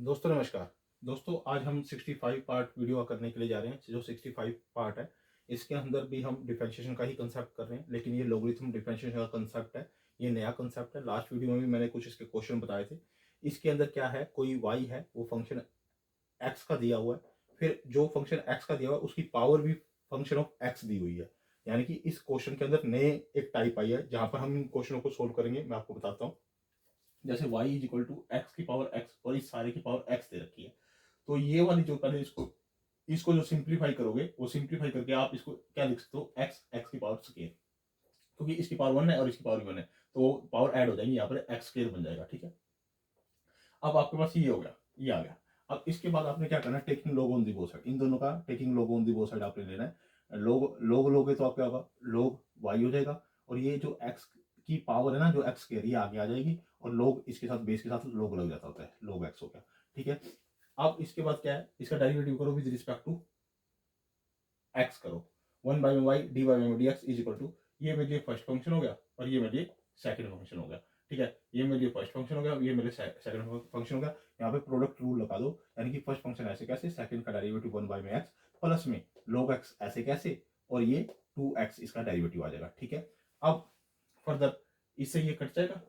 दोस्तों नमस्कार। दोस्तों आज हम 65 पार्ट वीडियो करने के लिए जा रहे हैं। जो 65 पार्ट है इसके अंदर भी हम डिफरेंशिएशन का ही कंसेप्ट कर रहे हैं, लेकिन ये लॉगरिथम डिफरेंशिएशन का कंसेप्ट है। ये नया कंसेप्ट है। लास्ट वीडियो में भी मैंने कुछ इसके क्वेश्चन बताए थे। इसके अंदर क्या है, कोई y है वो फंक्शन x का दिया हुआ है, फिर जो फंक्शन x का दिया हुआ है उसकी पावर भी फंक्शन ऑफ x दी हुई है। यानी कि इस क्वेश्चन के अंदर नए एक टाइप आई है जहां पर हम इन क्वेश्चनों को सोल्व करेंगे। मैं आपको बताता हूँ। जैसे y is equal to x की पावर x और इस सारे की पावर x दे रखी है। तो ये वाली जो पहले इसको इसको जो सिंप्लीफाई करोगे वो सिंप्लीफाई करके आप इसको क्या लिख सकते हो, एक्स एक्स की पावर स्केयर, क्योंकि इसकी पावर 1 है और इसकी पावर 1 है तो पावर ऐड हो जाएगी, यहाँ पर एक्स स्केयर बन जाएगा। ठीक है, अब आपके पास ये हो गया, ये आ गया। अब इसके बाद आपने क्या करना है, taking log on the both side, इन दोनों का taking log on the both side आपने लेना है। लॉग लॉग लोगे तो आप क्या होगा, लॉग वाई हो जाएगा, और ये जो एक्स की पावर है ना, जो एक्स स्केयर, ये आगे आ जाएगी, और लॉग इसके साथ बेस के साथ लॉग लग जाता होता है, लॉग एक्स हो गया। ठीक है, अब इसके बाद क्या है, इसका डेरिवेटिव करो विद रिस्पेक्ट टू एक्स करो। 1/y dy में dx इज इक्वल टू, ये मेरे लिए फर्स्ट फंक्शन हो गया और ये मेरे लिए सेकंड फंक्शन हो गया। ठीक है, ये मेरे लिए फर्स्ट फंक्शन हो गया, ये मेरे सेकंड फंक्शन हो गया। यहाँ पे प्रोडक्ट रूल लगा दो, यानी कि फर्स्ट फंक्शन ऐसे कैसे, सेकंड का डेरिवेटिव 1 में एक्स प्लस में log x ऐसे कैसे, और ये 2x इसका डेरिवेटिव आ जाएगा। ठीक है, अब फर्दर इससे ये कट जाएगा।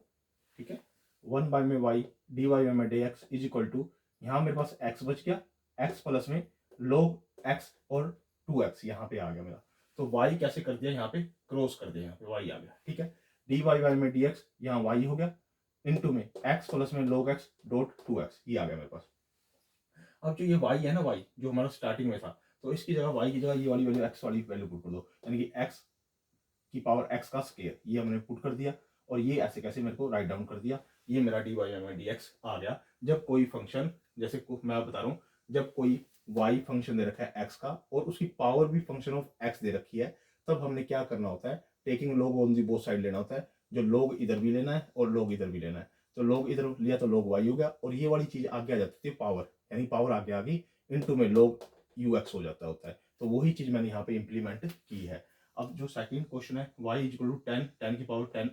ठीक है, 1/y dy में dx इज इक्वल टू, यहाँ मेरे पास x बच गया, x प्लस में log x और 2x यहाँ पे आ गया मेरा। तो y कैसे कर दिया, यहाँ पे क्रॉस कर दिया, यहाँ पे y आ गया। ठीक है, dy में dx यहाँ y हो गया, इनटू में x प्लस में log x डॉट 2x, ये आ गया मेरे पास। अब जो ये y है ना, y जो हमारा स्टार्टिंग में था, तो इसकी जगह y की जगह ये वाली वैल्यू x वाली वैल्यू पुट कर दो, यानी कि x की पावर x का स्केयर, ये हमने पुट कर दिया, और ये ऐसे कैसे मेरे को राइट डाउन कर दिया। ये मेरा dy में dx आ गया। जब कोई फंक्शन, जैसे मैं बता रहा हूँ, जब कोई y फंक्शन दे रखा है x का और उसकी पावर भी फंक्शन ऑफ x दे रखी है, तब हमने क्या करना होता है, taking log on the both side लेना होता है। जो लॉग इधर भी लेना है और लॉग इधर भी लेना है। तो लॉग इधर लिया तो लॉग y हो गया, और ये वाली चीज आगे आ जाती थी पावर, यानी पावर आगे आ गई, इनटू में log ux हो जाता होता है। तो वही चीज मैंने यहाँ पे इंप्लीमेंट की है। अब जो सेकंड क्वेश्चन है, y इक्वल टू 10 10 की पावर 10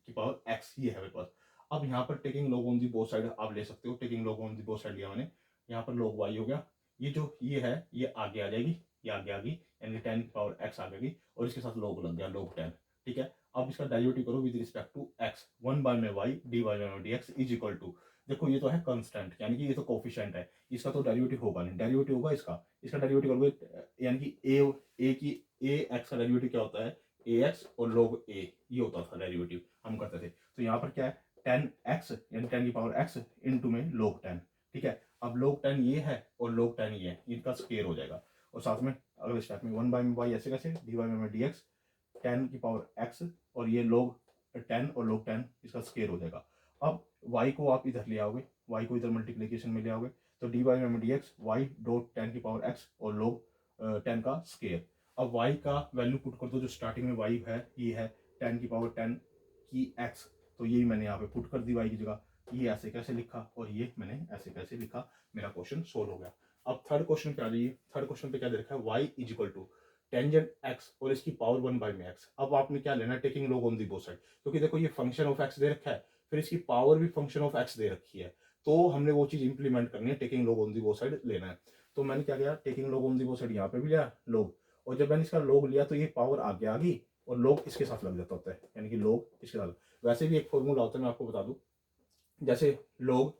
की पावर x, ये है मेरे पास। अब यहाँ पर taking log on the both side आप ले सकते हो। Taking log on the both side लिया मैंने, यहाँ पर log y हो गया, ये जो ये है ये आगे आ जाएगी, ये आगे आ गई, यानी 10 की पावर x आ गई, और इसके साथ log लग गया, log 10। ठीक है, अब इसका डेरिवेटिव करो with respect to x। 1/y dy में dx इज इक्वल टू, देखो ये तो है कांस्टेंट, यानी कि ये तो कोफिशिएंट है, इसका तो डेरिवेटिव होगा नहीं, डेरिवेटिव होगा इसका, इसका डेरिवेटिव करोगे, यानी कि a की a x का डेरिवेटिव क्या होता है, ax और log a, ये होता था डेरिवेटिव हम करते थे। तो यहाँ पर क्या है, 10x यानी 10 की पावर x इनटू में log 10। ठीक है, अब log 10 ये है और log 10 ये है, इनका स्क्वायर हो जाएगा, और साथ में अगले स्टेप में 1/y ऐसे कैसे, dy में dx 10 की पावर x, और ये log 10 और log 10 इसका स्क्वायर हो जाएगा। अब y को आप इधर ले आओगे, y को इधर मल्टीप्लीकेशन में ले आओगे, तो dy में dx y डॉट 10 की पावर x और log 10 का स्क्वायर। अब y का वैल्यू पुट कर दो, जो स्टार्टिंग में y है ये है 10 की पावर 10 की x, तो यही मैंने यहाँ पे पुट कर दी y की जगह। ये ऐसे कैसे लिखा और ये मैंने ऐसे कैसे लिखा, मेरा क्वेश्चन सोल्व हो गया। अब थर्ड क्वेश्चन पे आ जाइए। थर्ड क्वेश्चन पे क्या दे रखा है, y is equal to tangent x और इसकी पावर 1 में x। अब आपने क्या लेना है, taking log on the both side, क्योंकि देखो ये फंक्शन ऑफ x दे रखा है, फिर इसकी पावर भी फंक्शन ऑफ x दे रखी है, तो हमने वो चीज इंप्लीमेंट करनी है, taking log on the both side लेना है। तो मैंने क्या किया, taking log on the both side यहाँ पे भी लिया लॉग, और जब मैंने इसका लॉग लिया तो ये पावर आगे आ गई, और लॉग इसके साथ लग जाता होता है, यानी कि लॉग इसके साथ। वैसे भी एक फॉर्मूला होता है, मैं आपको बता दूं, जैसे log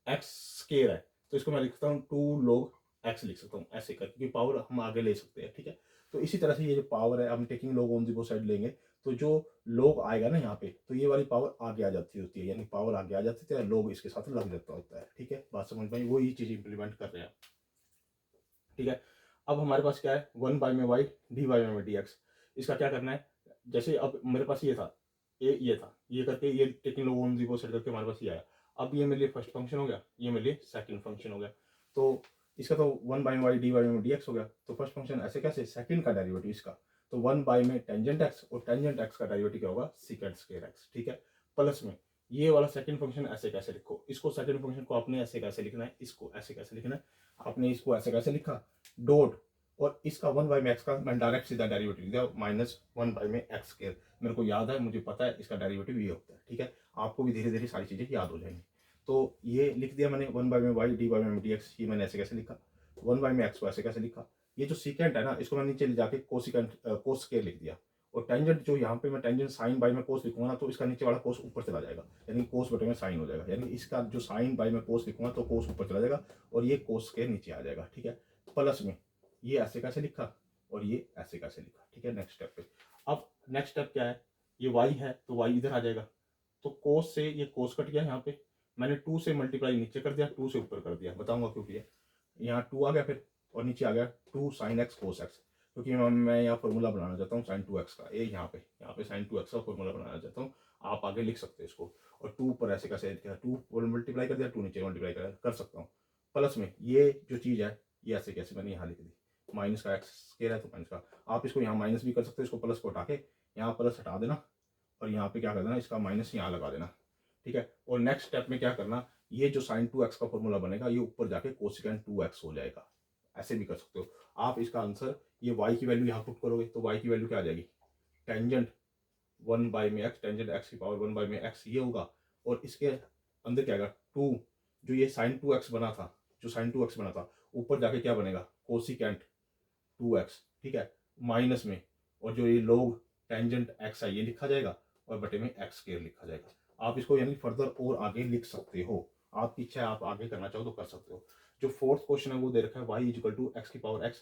x स्केयर है, तो इसको मैं लिखता हूँ 2 log x लिख सकता हूँ ऐसे कर, क्योंकि पावर हम आगे ले सकते हैं। ठीक है, तो इसी तरह से ये जो पावर है, हम taking log on the both side लेंगे, तो जो log आएगा ना यहाँ पे, तो ये वाली पावर आगे आ जाती होती है, यानी पावर आगे आ जाती है, log इसके साथ लग जाता होता है। ठीक है, बात समझ में आई, वही चीज इंप्लीमेंट कर रहे हैं। ठीक है, अब हमारे पास क्या है, 1/y dy में dx, इसका क्या करना है, जैसे अब मेरे पास ये था, ये था, ये करके ये taking log on the both side करके हमारे पास ये आया। अब ये मेरे लिए फर्स्ट फंक्शन हो गया, ये मेरे लिए सेकंड फंक्शन हो गया, तो इसका तो 1/y dy में dx हो गया, तो फर्स्ट फंक्शन ऐसे कैसे, सेकंड का डेरिवेटिव इसका, तो 1 में टेंजेंट x, और टेंजेंट x का डेरिवेटिव क्या होगा, सीकेंट स्क्वायर x। ठीक है, प्लस में ये वाला सेकंड फंक्शन ऐसे कैसे लिखो, इसको सेकंड फंक्शन को आपने ऐसे कैसे लिखना है, इसको ऐसे कैसे लिखना है, आपने इसको ऐसे कैसे लिखा, डॉट, और इसका 1/x का मैं डायरेक्ट सीधा डेरिवेटिव दिया, -1/x स्क्वायर, मेरे को याद है, मुझे पता है इसका डेरिवेटिव ये होता है। ठीक है, आपको भी धीरे धीरे सारी चीजें याद हो जाएंगी। तो ये लिख दिया मैंने 1 बाय में वाई डी बाय में डी एक्स, ये मैंने ऐसे कैसे लिखा, 1 बाय में एक्स को ऐसे कैसे लिखा। ये जो सीकेंट है ना, इसको मैं नीचे ले जाके कोसिकेंट कोस स्केयर लिख दिया। और टेंजेंट जो यहाँ पे मैं टेंजेंट साइन बाय में कोस लिखूंगा ना, तो इसका नीचे वाला कोस ऊपर चला जाएगा, यानी कोस बटे में साइन हो जाएगा, यानी इसका जो साइन बाय में कोस लिखूंगा तो कोस ऊपर चला जाएगा और ये कोस के नीचे आ जाएगा। ठीक है, प्लस में ये ऐसे कैसे लिखा और ये ऐसे कैसे लिखा। ठीक है, नेक्स्ट स्टेप पे। अब नेक्स्ट स्टेप क्या है, ये वाई है तो वाई इधर आ जाएगा, तो कोस से ये कोस कट गया, यहाँ पे मैंने 2 से मल्टीप्लाई नीचे कर दिया, 2 से ऊपर कर दिया, बताऊंगा क्यों किया। यहाँ 2 आ गया फिर, और नीचे आ गया 2 साइन एक्स कोस एक्स, क्योंकि मैं यहाँ फॉर्मूला बनाना चाहता हूँ साइन 2x का। ये यहाँ पे साइन 2x का फॉर्मूला बनाना चाहता हूँ, आप आगे लिख सकते हैं इसको। और 2 पर ऐसे कैसे किया, 2 और मल्टीप्लाई कर दिया, 2 नीचे मल्टीप्लाई कर सकता हूँ। प्लस में ये जो चीज़ है ये ऐसे कैसे मैंने यहाँ लिख दी, माइनस का एक्स स्क्वायर है तो माइनस का, आप इसको यहाँ माइनस भी कर सकते हैं, इसको प्लस को हटा के यहाँ प्लस हटा देना और यहाँ पे क्या कर देना, इसका माइनस यहाँ लगा देना। ठीक है, और नेक्स्ट स्टेप में क्या करना, ये जो साइन 2x का फॉर्मूला बनेगा ये ऊपर जाके कोसिकेंट 2x हो जाएगा, ऐसे भी कर सकते हो आप। इसका आंसर, ये y की वैल्यू यहाँ पुट करोगे तो y की वैल्यू क्या आ जाएगी, टेंजेंट 1 बाय में x, टेंजेंट x की पावर 1 बाय में x ये होगा, और इसके अंदर क्या आएगा 2, जो ये साइन 2x बना था, जो साइन 2x बना था ऊपर जाके क्या बनेगा कोसिकेंट 2x। ठीक है, माइनस में, और जो ये लोग टेंजेंट x है ये लिखा जाएगा और बटे में x स्क्वायर लिखा जाएगा। आप इसको यानी फर्दर और आगे लिख सकते हो, आपकी इच्छा है आप आगे करना चाहो तो कर सकते हो। जो फोर्थ क्वेश्चन है वो दे रखा है y इक्वल टू एक्स की पावर x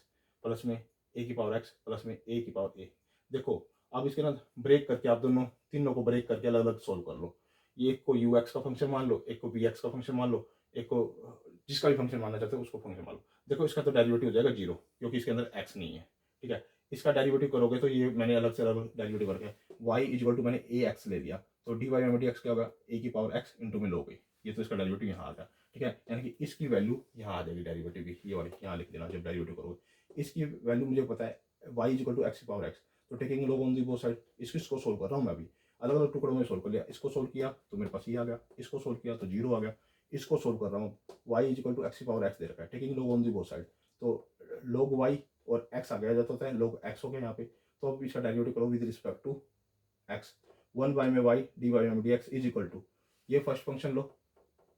प्लस में a की पावर x प्लस में a की पावर a। देखो अब इसके ना ब्रेक करके आप दोनों तीनों को ब्रेक करके अलग अलग सोल्व कर लो। ये एक को ux का फंक्शन मान लो, एक को bx का फंक्शन मान लो, एक को जिसका भी फंक्शन मानना चाहते हो उसको फंक्शन मान लो। देखो इसका तो डेरिवेटिव हो जाएगा 0, क्योंकि इसके अंदर x नहीं है। ठीक है, इसका डेरिवेटिव करोगे तो ये मैंने अलग से अलग डेरिवेटिव करके y इक्वल टू मैंने ax ले लिया, तो dy बाई में dx क्या होगा, a की पावर x इंटू में लोगे, ये तो इसका डेरिवेटिव यहाँ आ गया। ठीक है, यानी कि इसकी वैल्यू यहाँ आ जाएगी, डेरिवेटिव की ये वाली यहाँ लिख देना जब डेरिवेटिव करोगे। इसकी वैल्यू मुझे पता है y इक्वल टू एक्स की पावर x, तो टेकिंग लोग ऑन दी बोथ साइड, इसको सोल्व कर रहा हूँ मैं अभी, अलग अलग टुकड़ों में सोल्व कर लिया। इसको सोल्व किया तो मेरे पास ये आ गया, इसको सोल्व किया तो 0 आ गया, इसको सोल्व कर रहा हूँ y इक्वल टू एक्स की पावर x दे रखा है, टेकिंग लोग ऑन दी बोथ साइड, तो लोग y और x आ गया जाता होता है, लोग x हो गए यहाँ पे, तो अब इसका डेरिवेटिव करो with respect to x, 1 by में y डी बाई में dx इज इक्वल टू, ये फर्स्ट फंक्शन लो,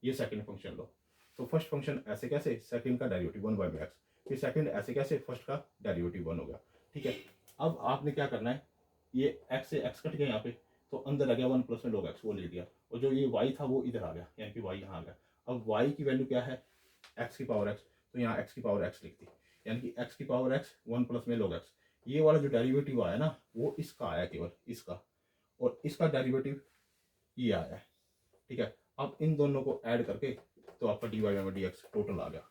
ये सेकंड फंक्शन लो। तो फर्स्ट फंक्शन ऐसे कैसे, सेकंड का डेरिवेटिव 1 बाय में x, फिर सेकंड ऐसे कैसे, फर्स्ट का डेरिवेटिव 1 हो गया। ठीक है, अब आपने क्या करना है, ये x से x कट गया यहाँ पे, तो अंदर आ गया 1 प्लस में log x, वो ले लिया, और जो ये y था वो इधर आ गया, यानी कि y यहाँ आ गया। अब y की वैल्यू क्या है, x की पावर x, तो यहाँ x की पावर x लिख दी, यानी कि x की पावर x 1 प्लस में log x। ये वाला जो डेरिवेटिव आया ना वो इसका आया, केवल इसका, और इसका डेरिवेटिव ये आया है। ठीक है, अब इन दोनों को ऐड करके तो आपका D Y by D X total आ गया,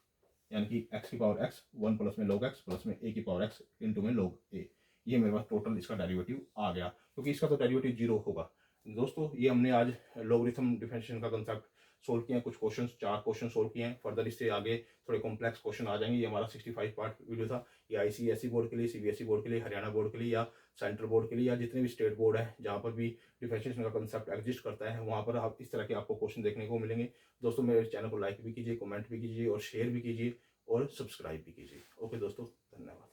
यानी कि x की पावर x 1 प्लस में log x प्लस में a की पावर x इंटू में log a, ये मेरे पास टोटल इसका डेरिवेटिव आ गया, क्योंकि इसका तो डेरिवेटिव 0 होगा। दोस्तों ये हमने आज लॉगरिथम डिफरेंशिएशन का कंसेप्ट सोल्व किया है, कुछ क्वेश्चन 4 क्वेश्चन सोल्व किए हैं, फर्दर इससे आगे थोड़े कॉम्प्लेक्स क्वेश्चन आ जाएंगे। ये हमारा 65 पार्ट वीडियो था, ये ICSE बोर्ड के लिए, CBSE बोर्ड के लिए, हरियाणा बोर्ड के लिए या सेंट्रल बोर्ड के लिए, या जितने भी स्टेट बोर्ड है जहाँ पर भी डिफरेंशिएशन का कंसेप्ट एग्जिस्ट करता है वहाँ पर आप इस तरह के आपको क्वेश्चन देखने को मिलेंगे। दोस्तों मेरे चैनल को लाइक भी कीजिए, कमेंट भी कीजिए और शेयर भी कीजिए और सब्सक्राइब भी कीजिए। ओके दोस्तों, धन्यवाद।